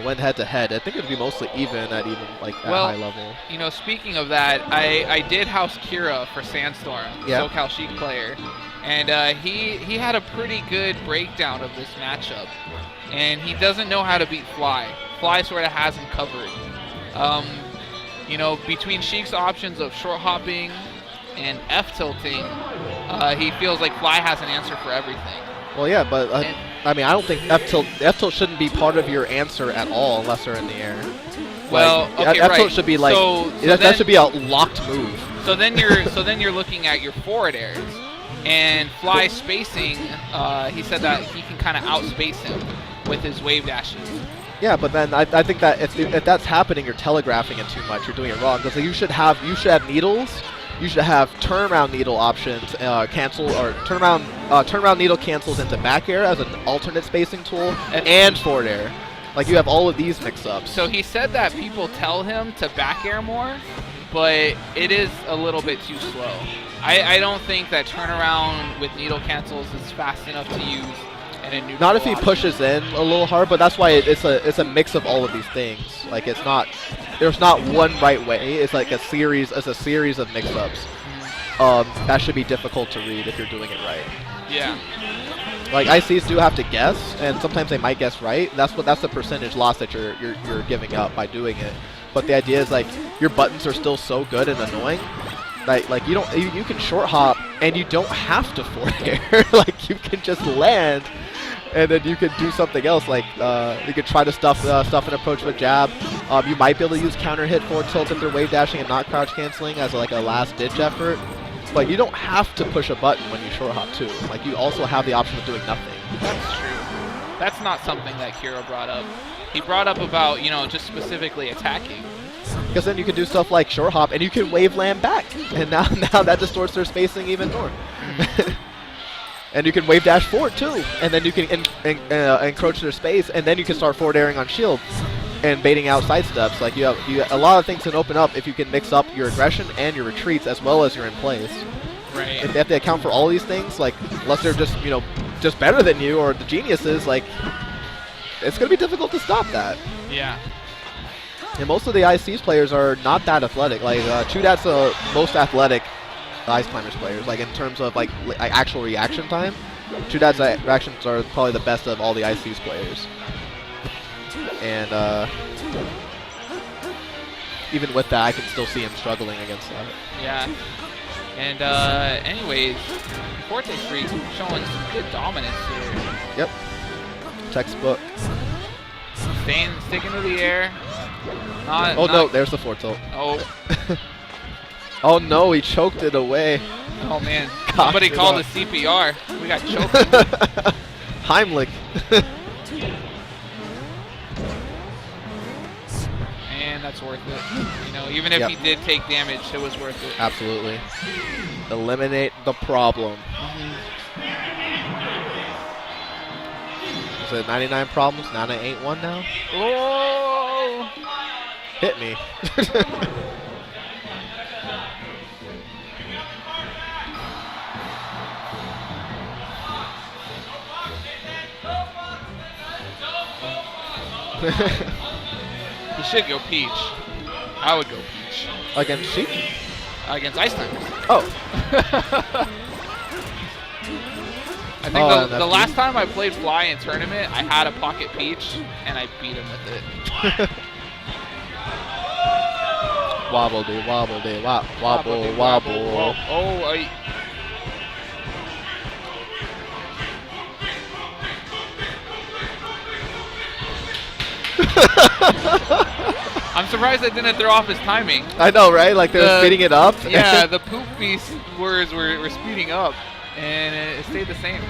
went head-to-head, I think it would be mostly even at like that high level. You know, speaking of that, I did house Kira for Sandstorm, SoCal Chic player, and he had a pretty good breakdown of this matchup, and he doesn't know how to beat Fly. Fly sort of has him covered. You know, between Sheik's options of short hopping and F-tilting, he feels like Fly has an answer for everything. Well, yeah, but I mean, I don't think F-tilt shouldn't be part of your answer at all unless they're in the air. Well, like, okay, F-tilt should be like that should be a locked move. So then you're looking at your forward airs, and Fly spacing. He said that he can kind of outspace him with his wave dashes. Yeah, but then I think that if that's happening, you're telegraphing it too much. You're doing it wrong because you should have needles. You should have turnaround needle options, cancel or turnaround needle cancels into back air as an alternate spacing tool and forward air. Like you have all of these mix-ups. So he said that people tell him to back air more, but it is a little bit too slow. I don't think that turnaround with needle cancels is fast enough to use in a neutral Not if he option. pushes in a little hard, but that's why it's a mix of all of these things. Like there's not one right way. It's like a series of mix-ups. That should be difficult to read if you're doing it right. Yeah. Like ICs do have to guess, and sometimes they might guess right. That's the percentage loss that you're giving up by doing it. But the idea is like your buttons are still so good and annoying. Like you can short hop and you don't have to forward air. Like you can just land, and then you can do something else. Like you could try to stuff an approach with jab. You might be able to use counter hit forward tilt if they're wave dashing and not crouch canceling as like a last ditch effort. But you don't have to push a button when you short hop too. Like you also have the option of doing nothing. That's true. That's not something that Kira brought up. He brought up about, you know, just specifically attacking. Because then you can do stuff like short hop and you can wave land back. And now that distorts their spacing even more. And you can wave dash forward too. And then you can encroach their space, and then you can start forward airing on shield and baiting out side steps. Like you have a lot of things can open up if you can mix up your aggression and your retreats as well as your in place. Right. If they have to account for all these things, like unless they're just just better than you or the geniuses, like it's gonna be difficult to stop that. Yeah. And most of the ICs players are not that athletic. Like Chudat's the most athletic Ice Climbers players. Like in terms of like actual reaction time, Chudat's reactions are probably the best of all the ICs players. And even with that, I can still see him struggling against that. Yeah. And anyways, ForteFreak showing some good dominance here. Yep. Textbook. Sticking to the air. No, there's the forward tilt. Oh. Oh no, he choked it away. Oh man. Somebody called the CPR. We got choked. Heimlich. And that's worth it. You know, even if he did take damage, it was worth it. Absolutely. Eliminate the problem. Is it 99 problems? 981 now? Oh! Hit me. He should go Peach. I would go Peach. Against Sheik? Against Ice Climbers. Oh. I think the last time I played Fly in tournament, I had a pocket Peach, and I beat him with it. Wobble dee, wobble, wobble. Oh, I'm surprised I didn't throw off his timing. I know, right? Like they were speeding it up. Yeah, the poop beast words were speeding up, and it stayed the same.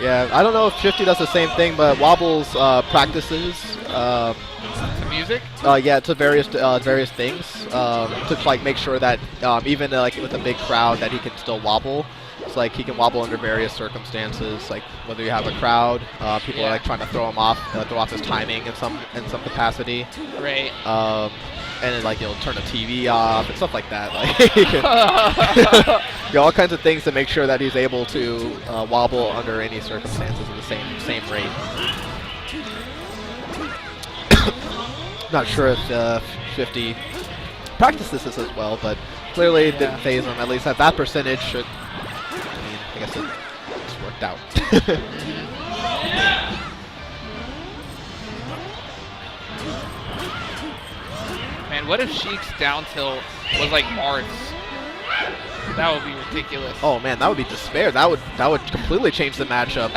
Yeah, I don't know if Schfifty does the same thing, but Wobble's practices. To music? Yeah, to various things. To like make sure that even like with a big crowd that he can still wobble. It's like he can wobble under various circumstances, like whether you have a crowd, people are like trying to throw him off, throw off his timing in some capacity. Right. And then like turn the TV off and stuff like that. Like he can, all kinds of things to make sure that he's able to wobble under any circumstances at the same rate. Not sure if Schfifty practices this as well, but clearly it didn't phase him. At least at that percentage should. I guess it's worked out. Man, what if Sheik's down tilt was like Mars? That would be ridiculous. Oh man, that would be despair. That would completely change the matchup.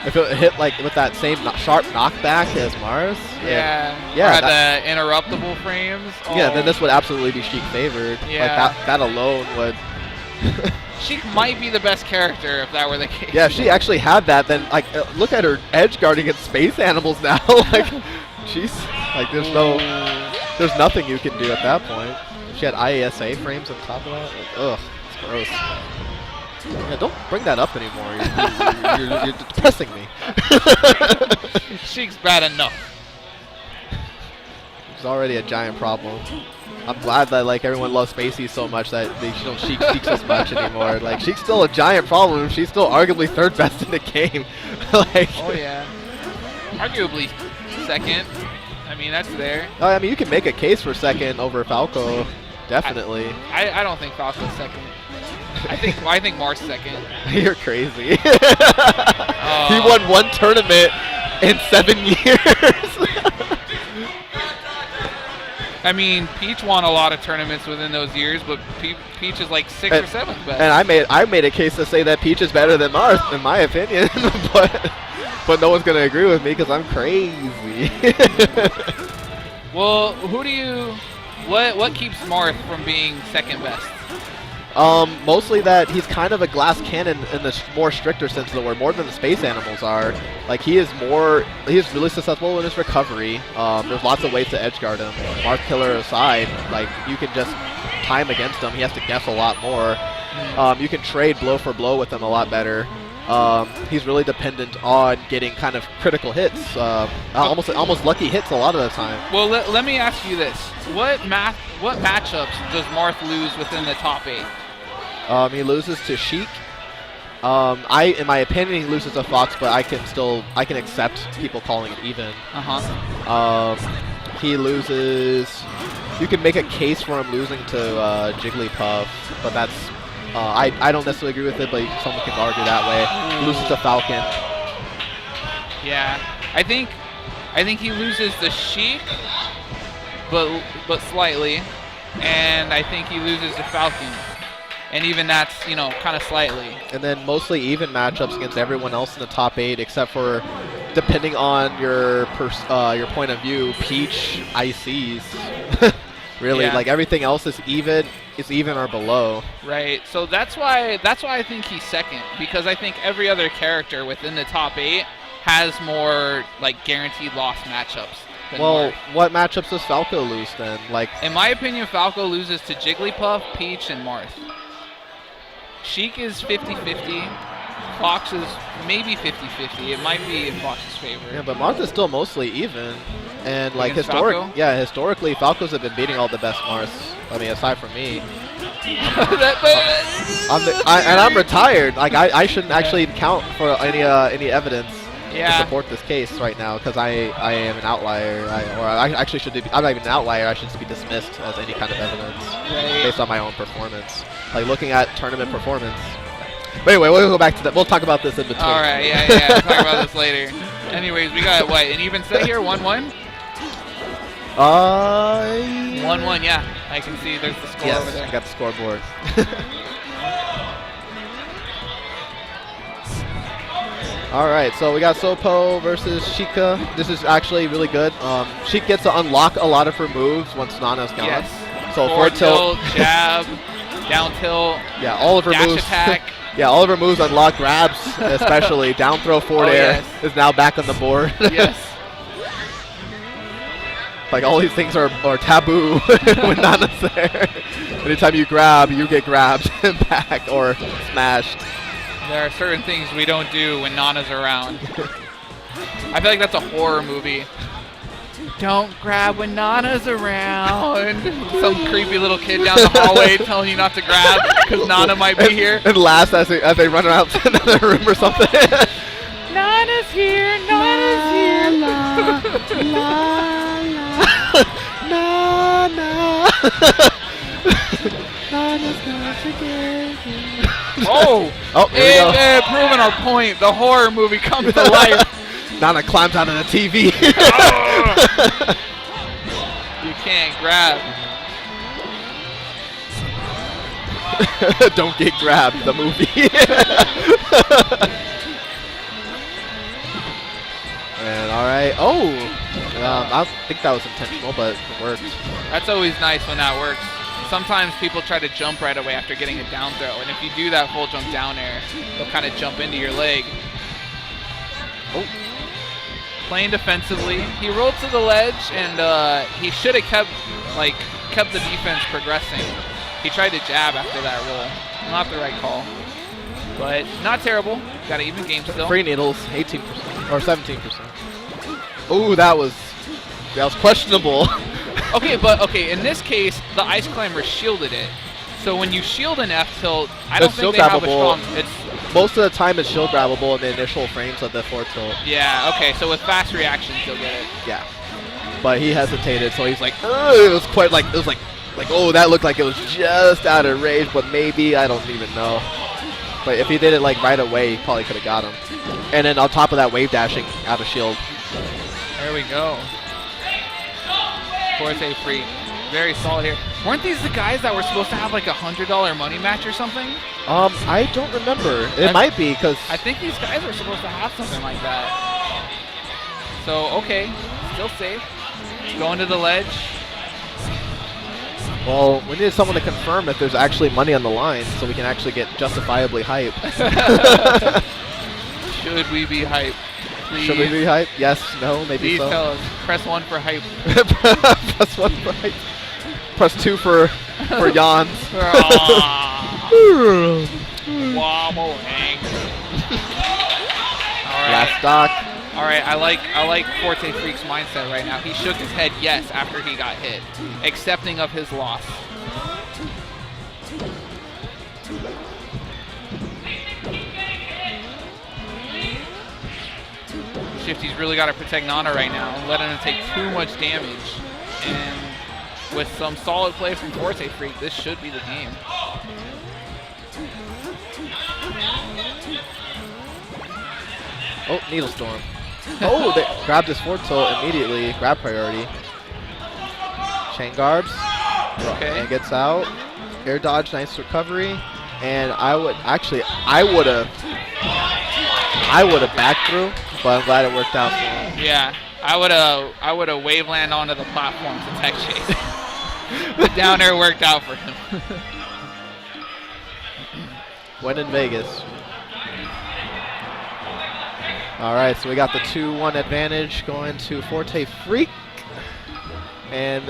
If it hit like with that same sharp knockback as Mars. Yeah. Yeah. Or the interruptible frames. Oh. Yeah, then this would absolutely be Sheik favored. Yeah. Like that alone would. Sheik might be the best character if that were the case. Yeah, if she actually had that, then like look at her edge guard against space animals now. Like she's like there's nothing you can do at that point. If she had IASA frames on top of that. Like, ugh, it's gross. Yeah, don't bring that up anymore. You're depressing me. Sheik's bad enough. It's already a giant problem. I'm glad that like everyone loves Spacey so much that they don't Sheik as much anymore. Like Sheik's still a giant problem. She's still arguably third best in the game. Like, oh yeah, arguably second. I mean that's there. I mean you can make a case for second over Falco, definitely. I don't think Falco's second. I think Mars second. You're crazy. He won one tournament in 7 years. I mean, Peach won a lot of tournaments within those years, but Peach is like 6th or 7th best. And I made a case to say that Peach is better than Mars, in my opinion, but no one's gonna agree with me because I'm crazy. Well, what keeps Marth from being second best? Mostly that he's kind of a glass cannon in the more stricter sense of the word, more than the space animals are. Like he's really successful in his recovery. There's lots of ways to edge guard him. Marth Killer aside, like you can just time against him. He has to guess a lot more. You can trade blow for blow with him a lot better. He's really dependent on getting kind of critical hits, almost lucky hits a lot of the time. Well, let me ask you this: what matchups does Marth lose within the top 8? He loses to Sheik. In my opinion, he loses to Fox, but I can accept people calling it even. He loses. You can make a case for him losing to Jigglypuff, but that's. I don't necessarily agree with it, but someone can argue that way. He loses to Falcon. Yeah, I think he loses to Sheik, but slightly, and I think he loses to Falcon, and even that's kind of slightly. And then mostly even matchups against everyone else in the top 8, except for depending on your point of view, Peach, ICs. Really, like everything else is even. It's even or below. Right. So that's why I think he's second, because I think every other character within the top 8 has more like guaranteed loss matchups. Well, what matchups does Falco lose then? Like, in my opinion, Falco loses to Jigglypuff, Peach, and Marth. Sheik is 50-50. Fox is maybe 50-50. It might be in Fox's favor. Yeah, but Marth is still mostly even. And like historically, Falcos have been beating all the best Marths. I mean, aside from me. I'm retired. Like I shouldn't actually count for any evidence to support this case right now because I am an outlier. I actually should be. I'm not even an outlier. I should just be dismissed as any kind of evidence based on my own performance. Like looking at tournament performance. But anyway, we'll go back to that. We'll talk about this in between. All right, yeah. We'll talk about this later. Anyways, we got what, an even set here, 1-1. 1-1, yeah. I can see there's the score over there. I got the scoreboard. All right, so we got Sopo versus Sheikah. This is actually really good. Sheik gets to unlock a lot of her moves once Nana's gone. Yes. So forward tilt, jab, down tilt. Yeah, all of her dash moves. Attack. Yeah, all of her moves unlock grabs, especially down throw forward air is now back on the board. Yes. Like all these things are taboo when Nana's there. Anytime you grab, you get grabbed back or smashed. There are certain things we don't do when Nana's around. I feel like that's a horror movie. Don't grab when Nana's around. Some creepy little kid down the hallway telling you not to grab because Nana might be here. And last as they run out to another room or something. Nana's here, Nana's here. La, la, la. Oh! Oh, here we go. And proving our point, the horror movie comes to life. Nana climbs out of the TV. You can't grab. Don't get grabbed, the movie. And alright. Oh! I think that was intentional, but it worked. That's always nice when that works. Sometimes people try to jump right away after getting a down throw, and if you do that full jump down air, they'll kind of jump into your leg. Oh. Playing defensively. He rolled to the ledge, and he should have kept the defense progressing. He tried to jab after that roll. Not the right call. But not terrible. Got an even game still. Free needles, 18% or 17%. Ooh, that was questionable. Okay, in this case, the ice climber shielded it. So when you shield an F tilt, I don't think they have a strong. Most of the time it's shield grabbable in the initial frames of the forward tilt. Yeah. Okay. So with fast reactions, you'll get it. Yeah. But he hesitated, so he's like, it was quite like oh, that looked like it was just out of range, but maybe I don't even know. But if he did it like right away, he probably could have got him. And then on top of that, wave dashing out of shield. There we go. ForteFreak, very solid here. Weren't these the guys that were supposed to have like a $100 money match or something? I don't remember. It might be because I think these guys were supposed to have something like that. So okay, still safe. Going to the ledge. Well, we need someone to confirm if there's actually money on the line so we can actually get justifiably hype. Should we be hype? Please. Should we be hype? Yes, no, maybe Please so. tell us. Press 1 for hype. Press 1 for hype. Press 2 for yawns. Wobble hang. All right. Last stock. All right, I like ForteFreak's mindset right now. He shook his head yes after he got hit, accepting of his loss. Schfifty's really got to protect Nana right now and let him take too much damage. And with some solid play from ForteFreak, this should be the game. Oh, Needle Storm. Oh, they grabbed his forward tilt immediately. Grab priority. Chain guards. Okay. And gets out. Air dodge, nice recovery. And I would have backed through, but I'm glad it worked out for him. Yeah, I would have wave land onto the platform to tech chase. The down air worked out for him. Went in Vegas. All right, so we got the 2-1 advantage going to ForteFreak. And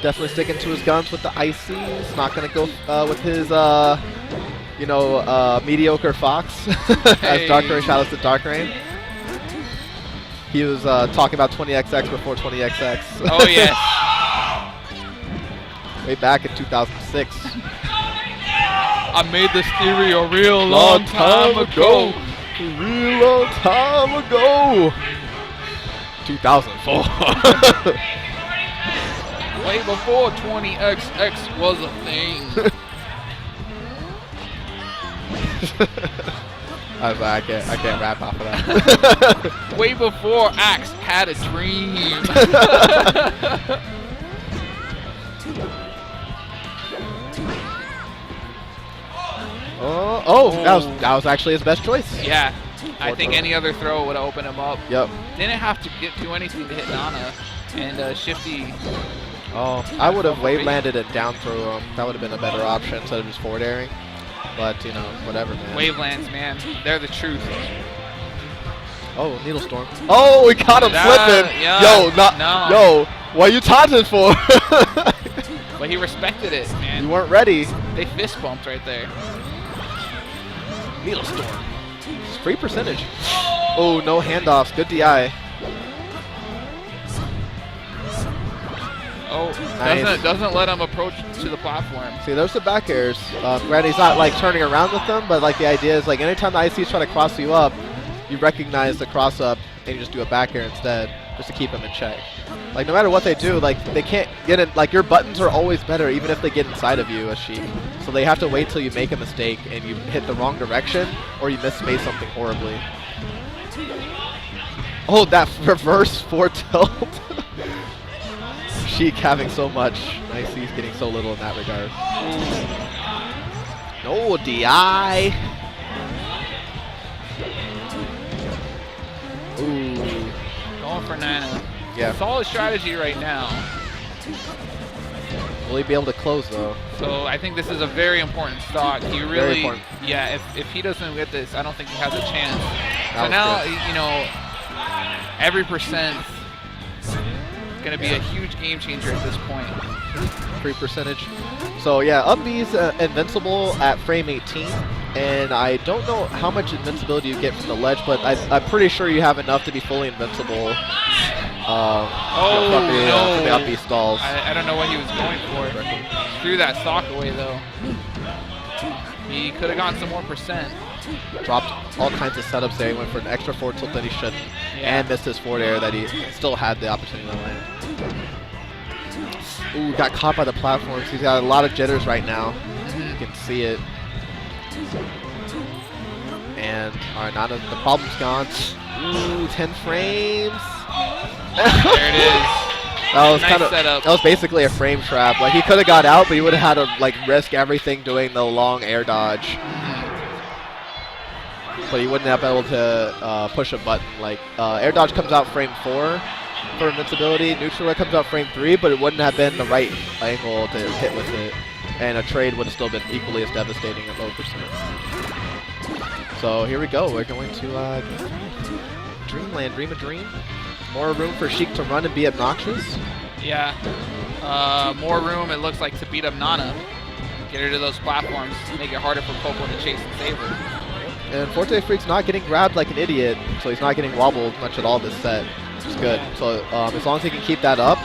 definitely sticking to his guns with the ICs. Not going to go with his, mediocre Fox. As Dark Rain, shout out to Dark Rain. He was talking about 20XX before 20XX. Oh, yeah. Way back in 2006. I made this theory a real long time ago. A real long time ago. 2004. Way before 20XX was a thing. I can't rap off of that. Way before Axe had a dream. That was actually his best choice. Yeah, I think any other throw would have opened him up. Yep. Didn't have to do anything to hit Nana, and Schfifty. Oh, I would have wave landed and down throw him. That would have been a better option instead of just forward airing. But whatever, man. Wave lands, man. They're the truth. Oh, Needle Storm. Oh, we caught him flipping. Yeah, Yo, what are you taunting for? But he respected it, man. You weren't ready. They fist bumped right there. Needle Storm. It's free percentage. Oh, no handoffs. Good DI. Oh, nice. doesn't let him approach to the platform. See, there's the back airs. Granted, he's not like turning around with them, but like the idea is like anytime the IC's trying to cross you up, you recognize the cross up and you just do a back air instead. just to keep him in check. Like, no matter what they do, like, they can't get in. Like, your buttons are always better, even if they get inside of you as Sheik. So they have to wait till you make a mistake and you hit the wrong direction, or you misspace something horribly. Oh, that reverse forward tilt. Sheik having so much. Nice, he's getting so little in that regard. No, DI. Ooh. Going for Nana. Yeah. Solid strategy right now. Will he be able to close, though? So I think this is a very important stock. He really, yeah, if he doesn't get this, I don't think he has a chance. So now, you know, every percent is going to be a huge game changer at this point. Free percentage. So yeah, up B's invincible at frame 18, and I don't know how much invincibility you get from the ledge, but I'm pretty sure you have enough to be fully invincible. No. The up B stalls. I don't know what he was going for. Threw that stock away though. He could have gotten some more percent. Dropped all kinds of setups there. He went for an extra forward tilt that he shouldn't, and missed his forward air that he still had the opportunity to land. Ooh, got caught by the platforms. He's got a lot of jitters right now. You can see it. And alright, now the problem's gone. Ooh, 10 frames. There it is. That was nice setup. That was basically a frame trap. Like, he could have got out, but he would have had to like risk everything doing the long air dodge. But he wouldn't have been able to push a button. Like, air dodge comes out frame 4 for invincibility. Neutral comes out frame 3, but it wouldn't have been the right angle to hit with it. And a trade would have still been equally as devastating at low percent. So here we go. We're going to Dreamland, Dream a Dream. More room for Sheik to run and be obnoxious. Yeah. More room, it looks like, to beat up Nana. Get her to those platforms, make it harder for Popo to chase and save her. And ForteFreak's not getting grabbed like an idiot, so he's not getting wobbled much at all this set, which is good. So as long as he can keep that up,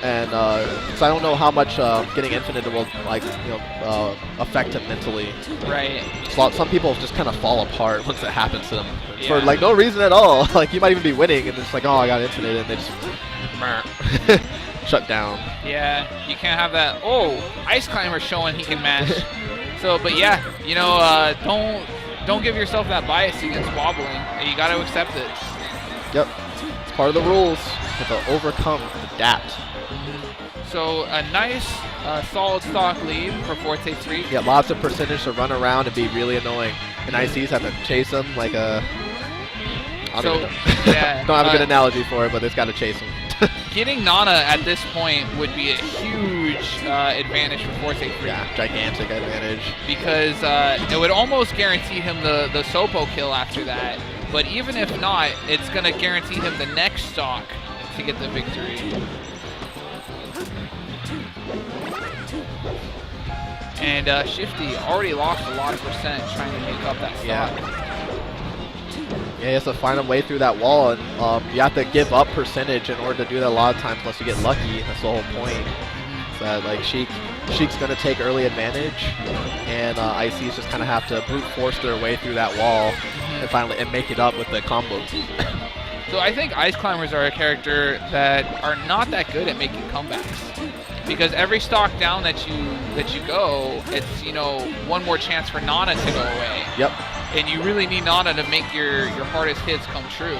and because I don't know how much getting infinite will affect him mentally. Right. So some people just kind of fall apart once it happens to them for like no reason at all. Like, you might even be winning and it's like, oh, I got infinite, and they just shut down. Yeah, you can't have that. Oh, Ice Climber showing he can match. So, but yeah, you know, don't give yourself that bias against wobbling. You got to accept it. Yep, it's part of the rules. You have to overcome, adapt. So a nice, solid stock lead for ForteFreak. Yeah, lots of percentage to run around and be really annoying. And ICs have to chase them like a... don't have a good analogy for it, but they've got to chase them. Getting Nana at this point would be a huge advantage for ForteFreak. Yeah, gigantic advantage. Because it would almost guarantee him the Sopo kill after that. But even if not, it's going to guarantee him the next stock to get the victory. And Schfifty already lost a lot of percent trying to make up that stock. Yeah, he has to find a way through that wall, and you have to give up percentage in order to do that a lot of times, unless you get lucky. That's the whole point. So, like, Sheik's going to take early advantage, and ICs just kind of have to brute force their way through that wall and finally make it up with the combos. So I think Ice Climbers are a character that are not that good at making comebacks. Because every stock down that you go, it's, you know, one more chance for Nana to go away. Yep. And you really need Nana to make your hardest hits come true.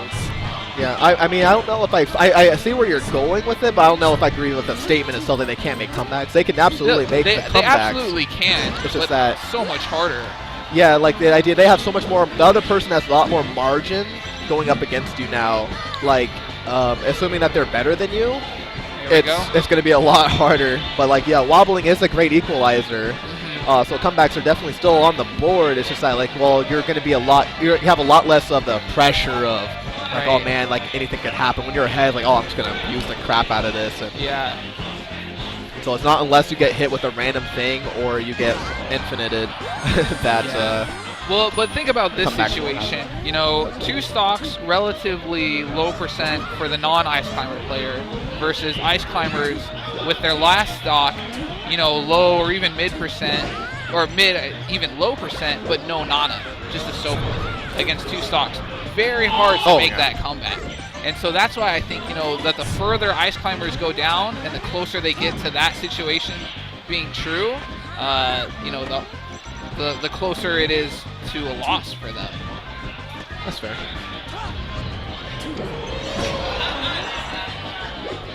Yeah, I mean, I don't know if I see where you're going with it, but I don't know if I agree with the statement itself that they can't make comebacks. They can absolutely make the comebacks. They absolutely can, it's but just that so much harder. Yeah, like the idea, they have so much more, the other person has a lot more margin going up against you now. Like, assuming that they're better than you, it's going to be a lot harder. But like, yeah, wobbling is a great equalizer. So comebacks are definitely still on the board. It's just that, like, well, you're going to be you have a lot less of the pressure of, like, oh man, like anything could happen. When you're ahead, like, oh, I'm just going to use the crap out of this. And so it's not unless you get hit with a random thing or you get infinited that... Well, but think about this situation. You know, two stocks, relatively low percent for the non-Ice Climber player versus Ice Climbers with their last stock, you know, low or even mid percent, or even low percent, but no Nana, just a Sopo against two stocks. Very hard to make that comeback. And so that's why I think, you know, that the further ice climbers go down and the closer they get to that situation being true, you know, the closer it is to a loss for them. That's fair.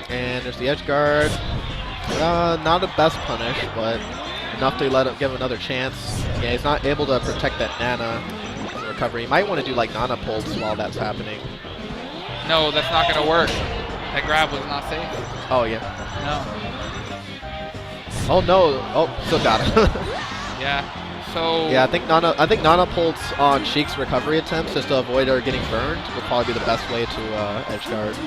And there's the edge guard. Not the best punish, but enough to give him another chance. Yeah, he's not able to protect that Nana in recovery. You might want to do like Nana pulls while that's happening. No, that's not going to work. That grab was not safe. Oh, yeah. No. Oh, no. Oh, still got it. Yeah. So yeah, I think Nana pulled on Sheik's recovery attempts just to avoid her getting burned would probably be the best way to edge guard.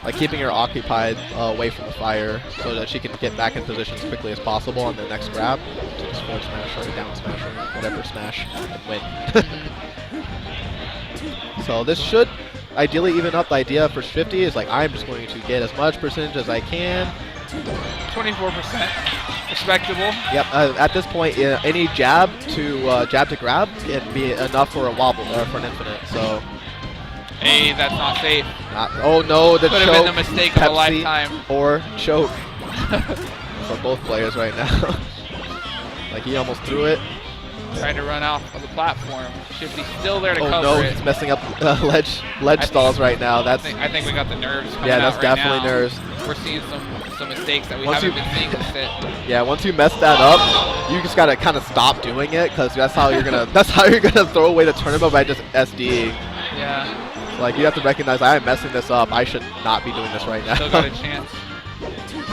Like keeping her occupied away from the fire so that she can get back in position as quickly as possible on the next grab to just forward smash or down smash or whatever smash and win. So this should ideally even up the idea for Schfifty is like I'm just going to get as much percentage as I can. 24%. Respectable. Yep. At this point, any jab to grab can be enough for a wobble or for an infinite. So. Hey, that's not safe. Oh no, the choke. Could have been the mistake Pepsi of a lifetime. Or choke for both players right now. Like he almost threw it. Trying to run off of the platform. Schfifty's still there to cover no, it. He's messing up ledge stalls right now. I think we got the nerves coming yeah, that's out definitely now. nerves. We're seeing some mistakes that we haven't been seeing with it. Yeah, once you mess that up, you just gotta kind of stop doing it because that's how you're gonna throw away the tournament by just SDing. Yeah. Like you have to recognize I am messing this up. I should not be doing this right now. Still got a chance.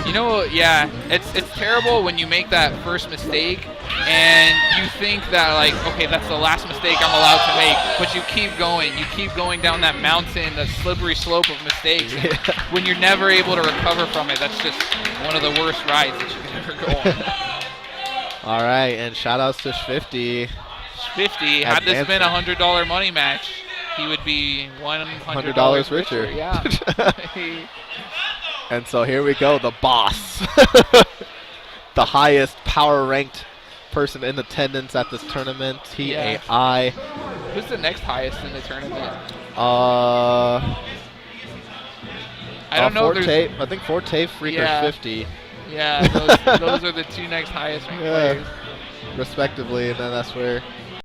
You know, yeah, it's terrible when you make that first mistake and you think that like, okay, that's the last mistake I'm allowed to make, but you keep going. You keep going down that mountain, the slippery slope of mistakes. Yeah. When you're never able to recover from it, that's just one of the worst rides that you can ever go on. All right, and shout outs to Schfifty. Schfifty, had this been a $100 money match, he would be $100 richer. Yeah. And so here we go, the boss. The highest power ranked person in attendance at this tournament, TAI. Who's the next highest in the tournament? I don't know. I think ForteFreak or Schfifty. Yeah, those are the two next highest ranked players. Respectively, and then that's where